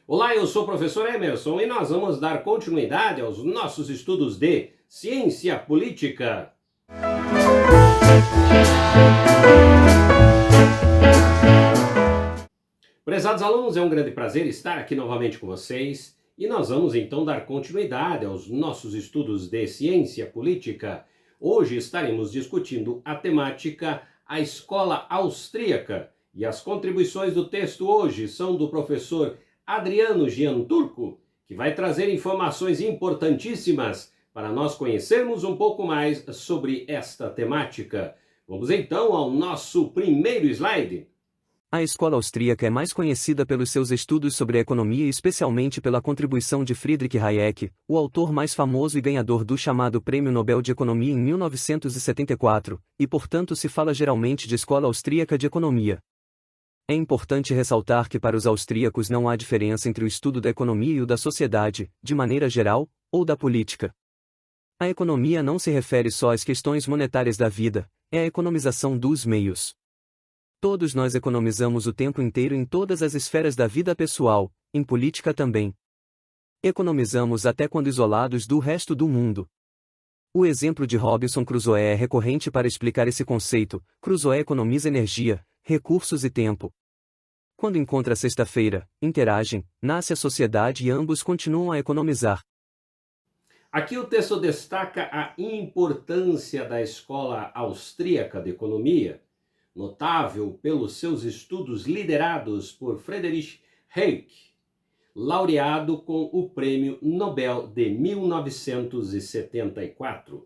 Olá, eu sou o professor Emerson e nós vamos dar continuidade aos nossos estudos de ciência política. Prezados alunos, é um grande prazer estar aqui novamente com vocês e nós vamos então dar continuidade aos nossos estudos de ciência política. Hoje estaremos discutindo a temática A Escola Austríaca e as contribuições do texto hoje são do professor Adriano Gianturco, que vai trazer informações importantíssimas para nós conhecermos um pouco mais sobre esta temática. Vamos então ao nosso primeiro slide. A escola austríaca é mais conhecida pelos seus estudos sobre a economia e especialmente pela contribuição de Friedrich Hayek, o autor mais famoso e ganhador do chamado Prêmio Nobel de Economia em 1974, e portanto se fala geralmente de escola austríaca de economia. É importante ressaltar que para os austríacos não há diferença entre o estudo da economia e o da sociedade, de maneira geral, ou da política. A economia não se refere só às questões monetárias da vida, é a economização dos meios. Todos nós economizamos o tempo inteiro em todas as esferas da vida pessoal, em política também. Economizamos até quando isolados do resto do mundo. O exemplo de Robinson Crusoe é recorrente para explicar esse conceito. Crusoe economiza energia, recursos e tempo. Quando encontra a sexta-feira, interagem, nasce a sociedade e ambos continuam a economizar. Aqui o texto destaca a importância da escola austríaca de economia, notável pelos seus estudos liderados por Friedrich Hayek, laureado com o Prêmio Nobel de 1974.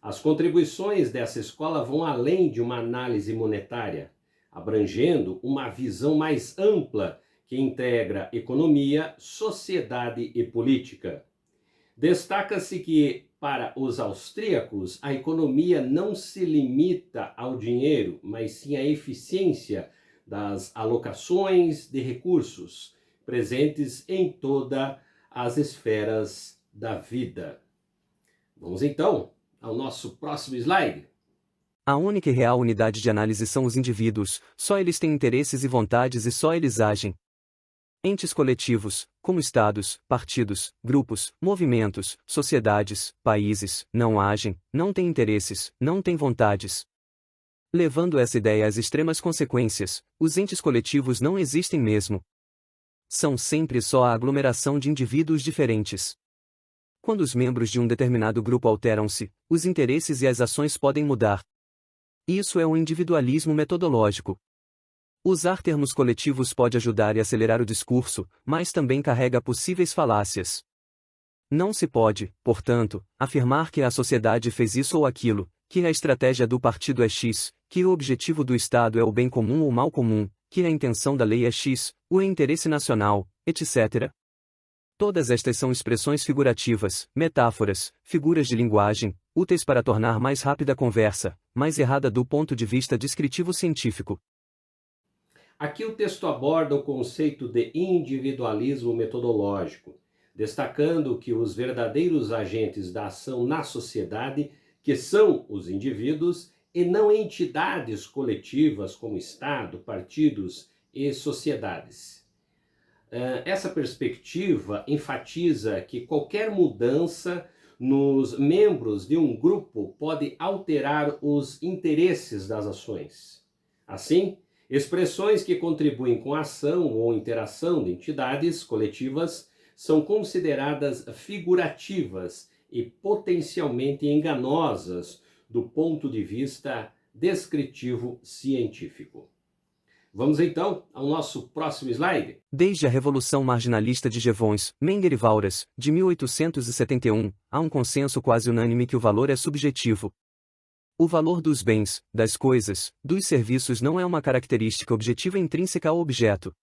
As contribuições dessa escola vão além de uma análise monetária, abrangendo uma visão mais ampla que integra economia, sociedade e política. Destaca-se que, para os austríacos, a economia não se limita ao dinheiro, mas sim à eficiência das alocações de recursos presentes em todas as esferas da vida. Vamos então ao nosso próximo slide. A única e real unidade de análise são os indivíduos, só eles têm interesses e vontades e só eles agem. Entes coletivos, como estados, partidos, grupos, movimentos, sociedades, países, não agem, não têm interesses, não têm vontades. Levando essa ideia às extremas consequências, os entes coletivos não existem mesmo. São sempre só a aglomeração de indivíduos diferentes. Quando os membros de um determinado grupo alteram-se, os interesses e as ações podem mudar. Isso é um individualismo metodológico. Usar termos coletivos pode ajudar e acelerar o discurso, mas também carrega possíveis falácias. Não se pode, portanto, afirmar que a sociedade fez isso ou aquilo, que a estratégia do partido é X, que o objetivo do Estado é o bem comum ou mal comum, que a intenção da lei é X, o interesse nacional, etc. Todas estas são expressões figurativas, metáforas, figuras de linguagem, úteis para tornar mais rápida a conversa, mas errada do ponto de vista descritivo científico. Aqui o texto aborda o conceito de individualismo metodológico, destacando que os verdadeiros agentes da ação na sociedade, que são os indivíduos, e não entidades coletivas como Estado, partidos e sociedades. Essa perspectiva enfatiza que qualquer mudança nos membros de um grupo pode alterar os interesses das ações. Assim, expressões que contribuem com a ação ou interação de entidades coletivas são consideradas figurativas e potencialmente enganosas do ponto de vista descritivo científico. Vamos então ao nosso próximo slide. Desde a Revolução Marginalista de Jevons, Menger e Walras, de 1871, há um consenso quase unânime que o valor é subjetivo. O valor dos bens, das coisas, dos serviços não é uma característica objetiva intrínseca ao objeto.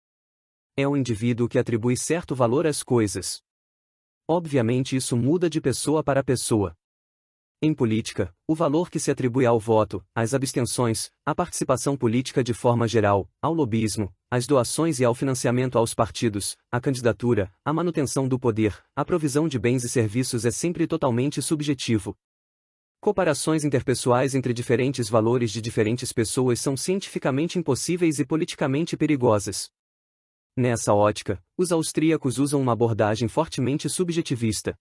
É o indivíduo que atribui certo valor às coisas. Obviamente isso muda de pessoa para pessoa. Em política, o valor que se atribui ao voto, às abstenções, à participação política de forma geral, ao lobismo, às doações e ao financiamento aos partidos, à candidatura, à manutenção do poder, à provisão de bens e serviços é sempre totalmente subjetivo. Comparações interpessoais entre diferentes valores de diferentes pessoas são cientificamente impossíveis e politicamente perigosas. Nessa ótica, os austríacos usam uma abordagem fortemente subjetivista.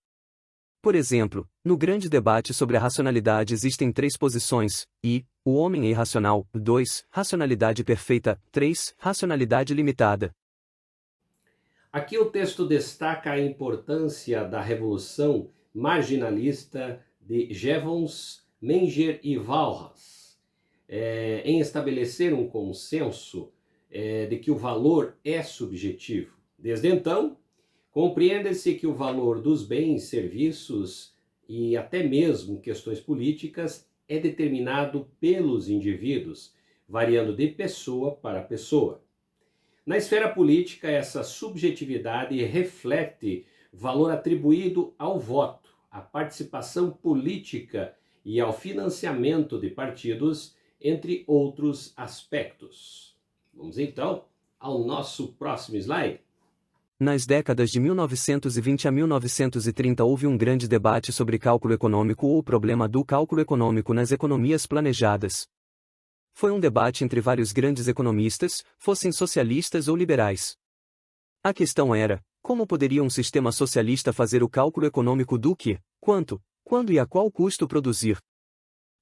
Por exemplo, no grande debate sobre a racionalidade existem 3 posições: I, o homem é irracional; 2, racionalidade perfeita; 3, racionalidade limitada. Aqui o texto destaca a importância da revolução marginalista de Jevons, Menger e Walras, em estabelecer um consenso de que o valor é subjetivo. Desde então, compreende-se que o valor dos bens, serviços e até mesmo questões políticas é determinado pelos indivíduos, variando de pessoa para pessoa. Na esfera política, essa subjetividade reflete valor atribuído ao voto, à participação política e ao financiamento de partidos, entre outros aspectos. Vamos então ao nosso próximo slide. Nas décadas de 1920 a 1930 houve um grande debate sobre cálculo econômico ou o problema do cálculo econômico nas economias planejadas. Foi um debate entre vários grandes economistas, fossem socialistas ou liberais. A questão era: como poderia um sistema socialista fazer o cálculo econômico do que, quanto, quando e a qual custo produzir?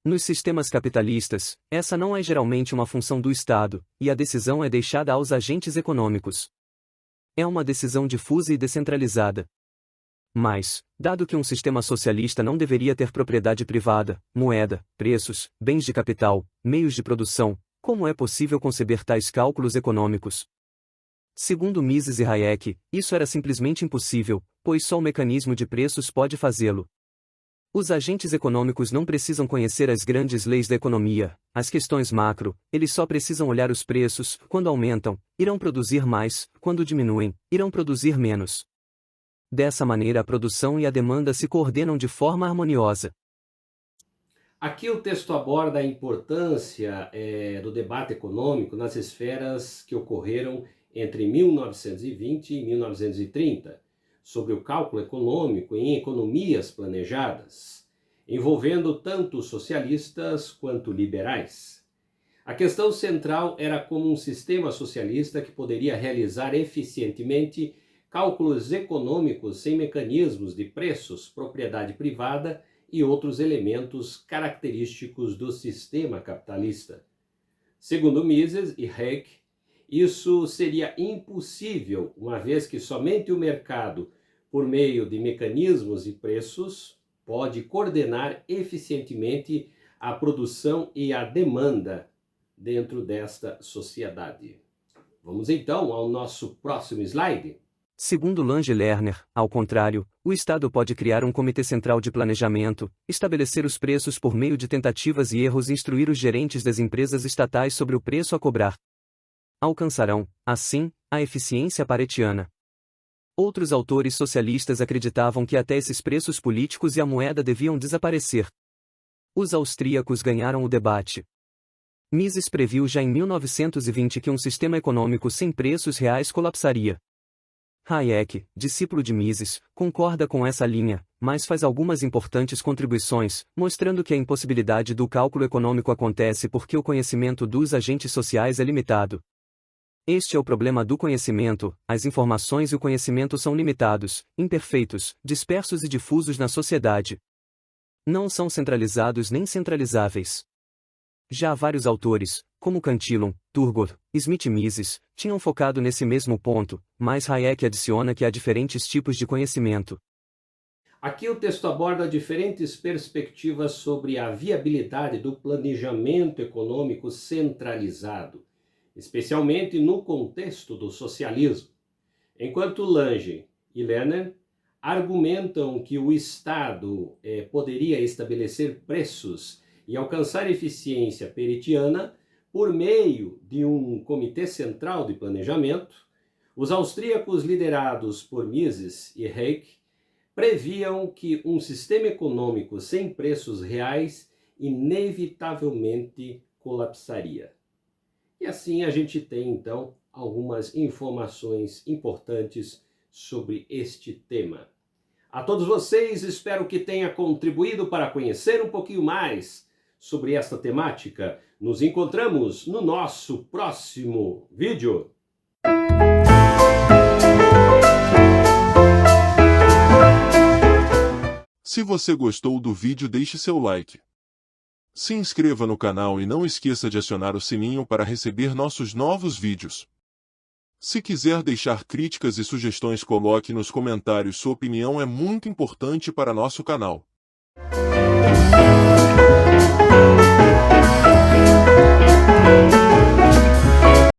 Nos sistemas capitalistas, essa não é geralmente uma função do Estado, e a decisão é deixada aos agentes econômicos. É uma decisão difusa e descentralizada. Mas, dado que um sistema socialista não deveria ter propriedade privada, moeda, preços, bens de capital, meios de produção, como é possível conceber tais cálculos econômicos? Segundo Mises e Hayek, isso era simplesmente impossível, pois só o mecanismo de preços pode fazê-lo. Os agentes econômicos não precisam conhecer as grandes leis da economia, as questões macro, eles só precisam olhar os preços: quando aumentam, irão produzir mais; quando diminuem, irão produzir menos. Dessa maneira a produção e a demanda se coordenam de forma harmoniosa. Aqui o texto aborda a importância do debate econômico nas esferas que ocorreram entre 1920 e 1930, sobre o cálculo econômico em economias planejadas, envolvendo tanto socialistas quanto liberais. A questão central era como um sistema socialista que poderia realizar eficientemente cálculos econômicos sem mecanismos de preços, propriedade privada e outros elementos característicos do sistema capitalista. Segundo Mises e Hayek, isso seria impossível, uma vez que somente o mercado, por meio de mecanismos e preços, pode coordenar eficientemente a produção e a demanda dentro desta sociedade. Vamos então ao nosso próximo slide. Segundo Lange Lerner, ao contrário, o Estado pode criar um comitê central de planejamento, estabelecer os preços por meio de tentativas e erros e instruir os gerentes das empresas estatais sobre o preço a cobrar. Alcançarão, assim, a eficiência paretiana. Outros autores socialistas acreditavam que até esses preços políticos e a moeda deviam desaparecer. Os austríacos ganharam o debate. Mises previu já em 1920 que um sistema econômico sem preços reais colapsaria. Hayek, discípulo de Mises, concorda com essa linha, mas faz algumas importantes contribuições, mostrando que a impossibilidade do cálculo econômico acontece porque o conhecimento dos agentes sociais é limitado. Este é o problema do conhecimento: as informações e o conhecimento são limitados, imperfeitos, dispersos e difusos na sociedade. Não são centralizados nem centralizáveis. Já vários autores, como Cantillon, Turgot, Smith e Mises, tinham focado nesse mesmo ponto, mas Hayek adiciona que há diferentes tipos de conhecimento. Aqui o texto aborda diferentes perspectivas sobre a viabilidade do planejamento econômico centralizado, especialmente no contexto do socialismo. Enquanto Lange e Lerner argumentam que o Estado poderia estabelecer preços e alcançar eficiência peritiana por meio de um comitê central de planejamento, os austríacos liderados por Mises e Hayek previam que um sistema econômico sem preços reais inevitavelmente colapsaria. E assim a gente tem então algumas informações importantes sobre este tema. A todos vocês, espero que tenha contribuído para conhecer um pouquinho mais sobre esta temática. Nos encontramos no nosso próximo vídeo. Se você gostou do vídeo, deixe seu like. Se inscreva no canal e não esqueça de acionar o sininho para receber nossos novos vídeos. Se quiser deixar críticas e sugestões, coloque nos comentários. Sua opinião é muito importante para nosso canal.